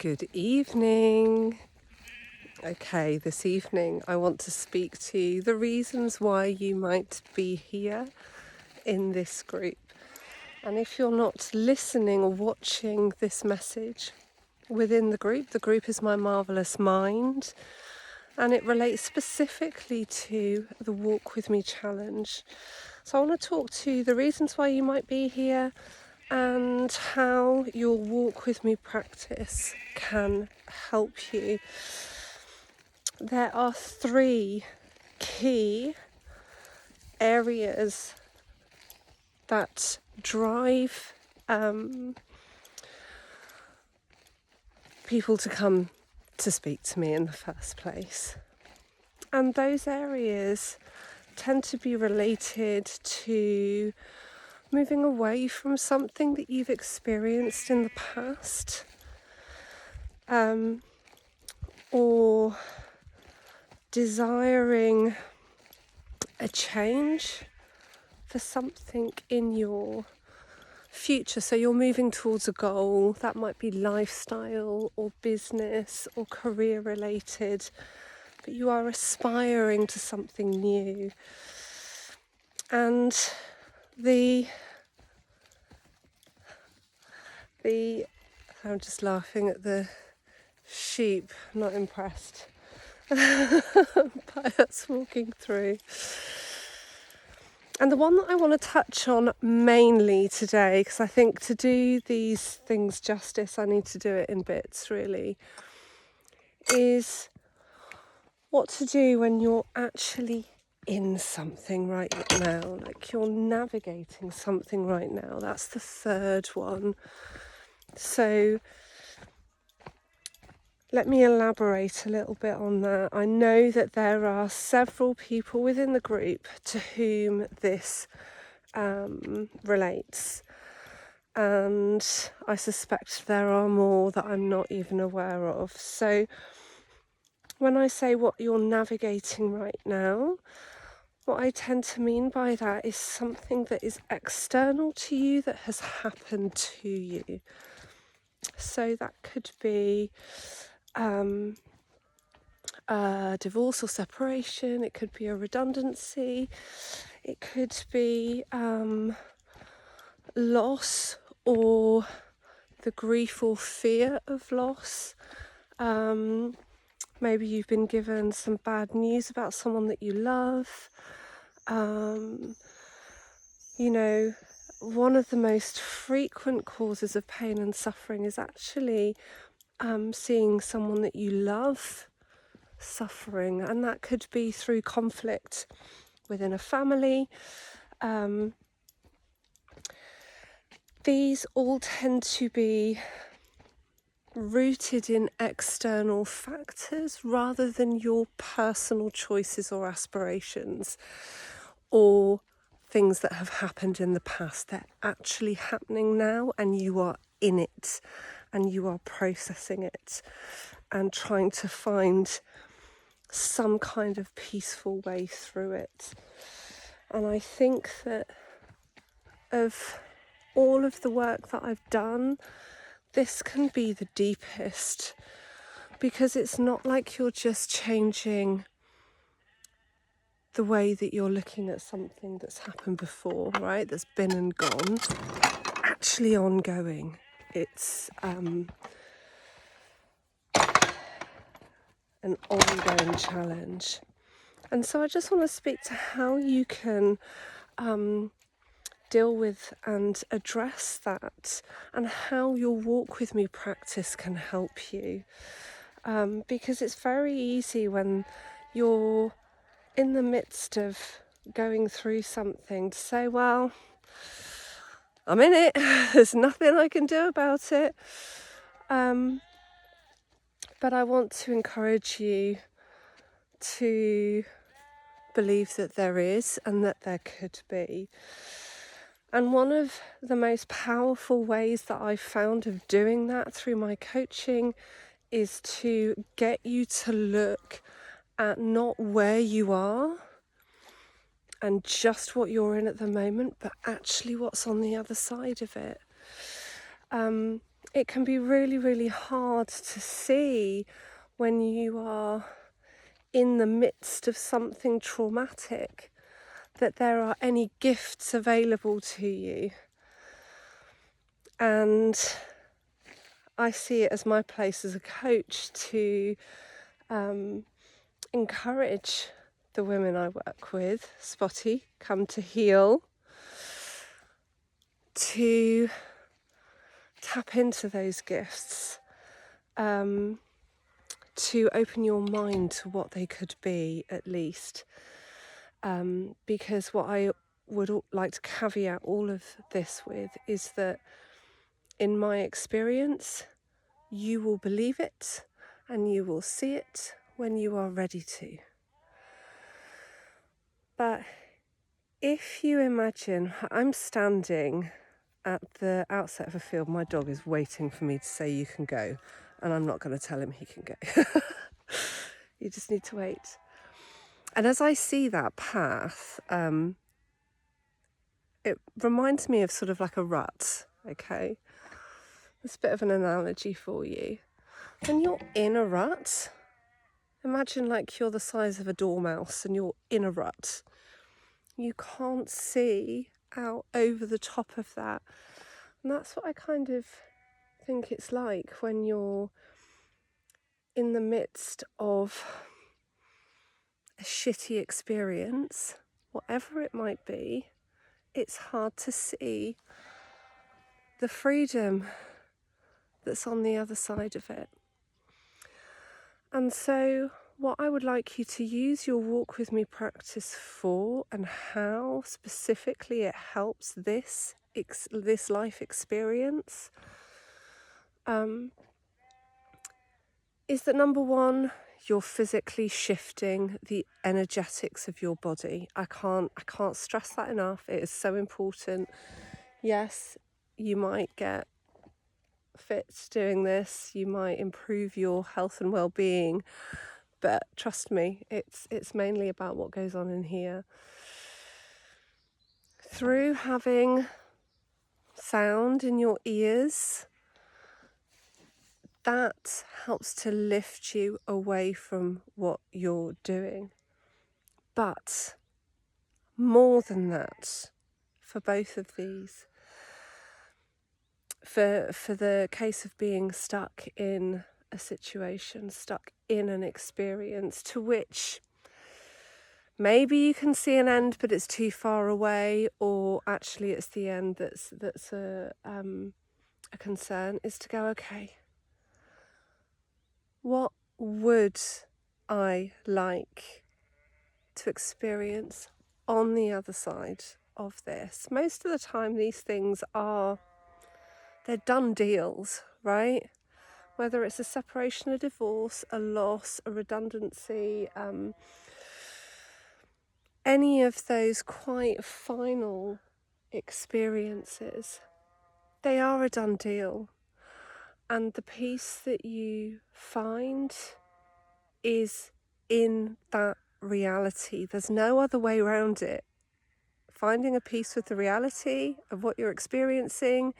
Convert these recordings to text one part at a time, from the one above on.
Good evening. Okay, this evening I want to speak to the reasons why you might be here in this group. And if you're not listening or watching this message within the group is My Marvelous Mind, and it relates specifically to the Walk With Me challenge. So I want to talk to the reasons why you might be here and how your Walk With Me practice can help you. There are 3 key areas that drive people to come to speak to me in the first place. And those areas tend to be related to moving away from something that you've experienced in the past, or desiring a change for something in your future. So you're moving towards a goal that might be lifestyle or business or career related, but you are aspiring to something new. And I'm just laughing at the sheep, not impressed by us walking through. And the one that I want to touch on mainly today, because I think to do these things justice, I need to do it in bits really, is what to do when you're actually in something right now, like you're navigating something right now. That's the third one. So let me elaborate a little bit on that. I know that there are several people within the group to whom this relates, and I suspect there are more that I'm not even aware of. So when I say what you're navigating right now, what I tend to mean by that is something that is external to you that has happened to you. So that could be a divorce or separation, it could be a redundancy, it could be loss or the grief or fear of loss. Maybe you've been given some bad news about someone that you love. One of the most frequent causes of pain and suffering is actually seeing someone that you love suffering, and that could be through conflict within a family. These all tend to be rooted in external factors rather than your personal choices or aspirations or things that have happened in the past. They're actually happening now, and you are in it and you are processing it and trying to find some kind of peaceful way through it. And I think that of all of the work that I've done, this can be the deepest, because it's not like you're just changing the way that you're looking at something that's happened before, right? That's been and gone. Actually ongoing. It's an ongoing challenge. And so I just want to speak to how you can deal with and address that, and how your Walk With Me practice can help you. Because it's very easy when you're in the midst of going through something to say, well, I'm in it, there's nothing I can do about it. But I want to encourage you to believe that there is and that there could be. And one of the most powerful ways that I've found of doing that through my coaching is to get you to look at not where you are and just what you're in at the moment, but actually what's on the other side of it. it can be really, really hard to see when you are in the midst of something traumatic that there are any gifts available to you. And I see it as my place as a coach to encourage the women I work with, Spotty, Come to Heal, to tap into those gifts, to open your mind to what they could be, at least. Because what I would like to caveat all of this with is that in my experience, you will believe it and you will see it when you are ready to. But if you imagine, I'm standing at the outset of a field, my dog is waiting for me to say you can go, and I'm not going to tell him he can go. You just need to wait. And as I see that path, it reminds me of sort of like a rut, okay? It's a bit of an analogy for you. When you're in a rut, imagine like you're the size of a dormouse and you're in a rut. You can't see out over the top of that. And that's what I kind of think it's like when you're in the midst of a shitty experience, whatever it might be. It's hard to see the freedom that's on the other side of it. And so what I would like you to use your Walk With Me practice for, and how specifically it helps this life experience, is that number one, you're physically shifting the energetics of your body. I can't stress that enough. It is so important. Yes, you might get fit doing this, you might improve your health and well-being, but trust me, it's mainly about what goes on in here. Through having sound in your ears, that helps to lift you away from what you're doing. But more than that, for both of these, for the case of being stuck in a situation, stuck in an experience to which maybe you can see an end but it's too far away, or actually it's the end that's a concern, is to go, okay, what would I like to experience on the other side of this? Most of the time these things they're done deals, right? Whether it's a separation, a divorce, a loss, a redundancy, any of those quite final experiences, they are a done deal. And the peace that you find is in that reality. There's no other way around it. Finding a peace with the reality of what you're experiencing,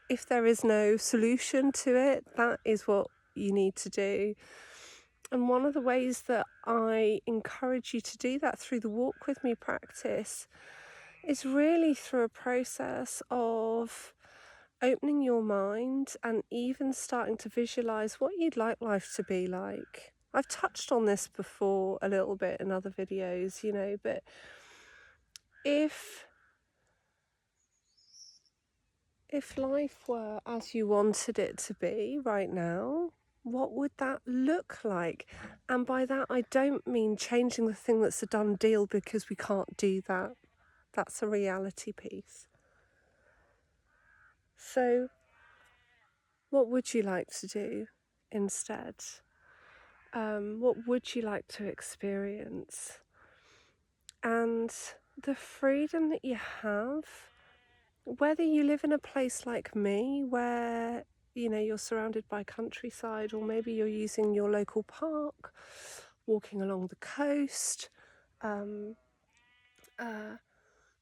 if there is no solution to it, that is what you need to do. And one of the ways that I encourage you to do that through the Walk With Me practice is really through a process of opening your mind and even starting to visualize what you'd like life to be like. I've touched on this before a little bit in other videos, but if life were as you wanted it to be right now, what would that look like? And by that, I don't mean changing the thing that's a done deal, because we can't do that. That's a reality piece. So what would you like to do instead? What would you like to experience? And the freedom that you have, whether you live in a place like me where you're surrounded by countryside, or maybe you're using your local park, walking along the coast,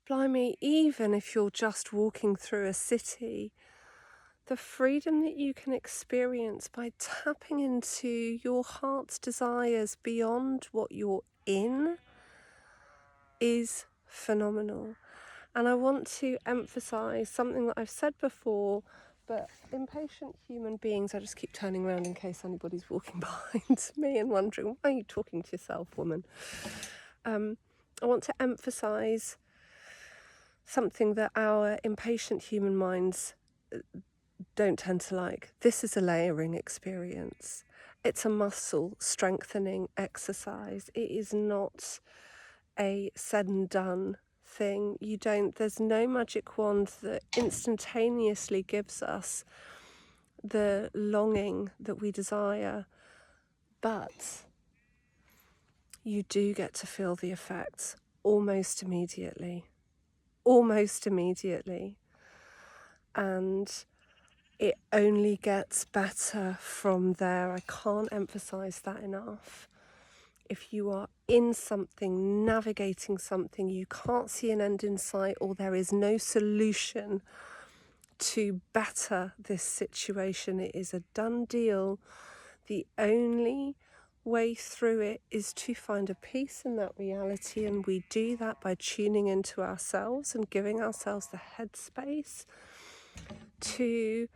blimey, even if you're just walking through a city, the freedom that you can experience by tapping into your heart's desires beyond what you're in is phenomenal. And I want to emphasize something that I've said before, but impatient human beings, I just keep turning around in case anybody's walking behind me and wondering, why are you talking to yourself, woman? I want to emphasize something that our impatient human minds don't tend to like. This is a layering experience. It's a muscle strengthening exercise. It is not a said and done thing. There's no magic wand that instantaneously gives us the longing that we desire, but you do get to feel the effects almost immediately. And it only gets better from there. I can't emphasize that enough. If you are in something, navigating something, you can't see an end in sight, or there is no solution to better this situation, it is a done deal. The only way through it is to find a peace in that reality, and we do that by tuning into ourselves and giving ourselves the headspace to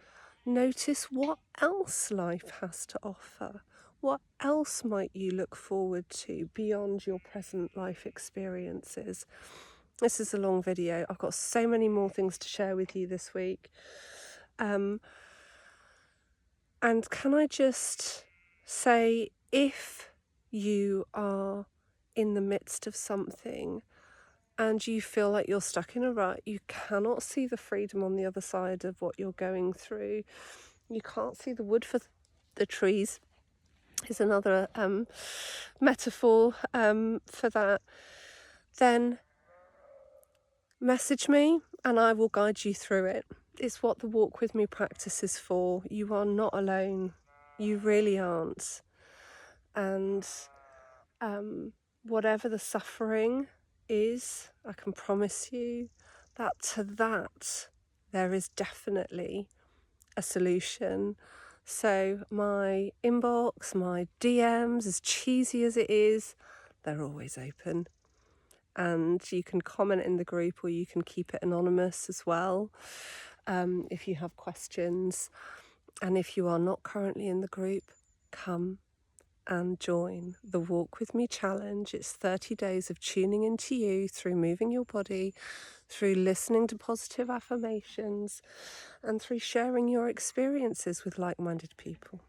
notice what else life has to offer. What else might you look forward to beyond your present life experiences? This is a long video. I've got so many more things to share with you this week. And can I just say, if you are in the midst of something and you feel like you're stuck in a rut, you cannot see the freedom on the other side of what you're going through, you can't see the wood for the trees, is another metaphor for that, then message me and I will guide you through it. It's what the Walk With Me practice is for. You are not alone. You really aren't. And whatever the suffering is, I can promise you that to that there is definitely a solution. So my inbox, my DMs, as cheesy as it is, they're always open. And you can comment in the group, or you can keep it anonymous as well, if you have questions. And if you are not currently in the group, come and join the Walk With Me challenge. It's 30 days of tuning into you through moving your body, through listening to positive affirmations, and through sharing your experiences with like-minded people.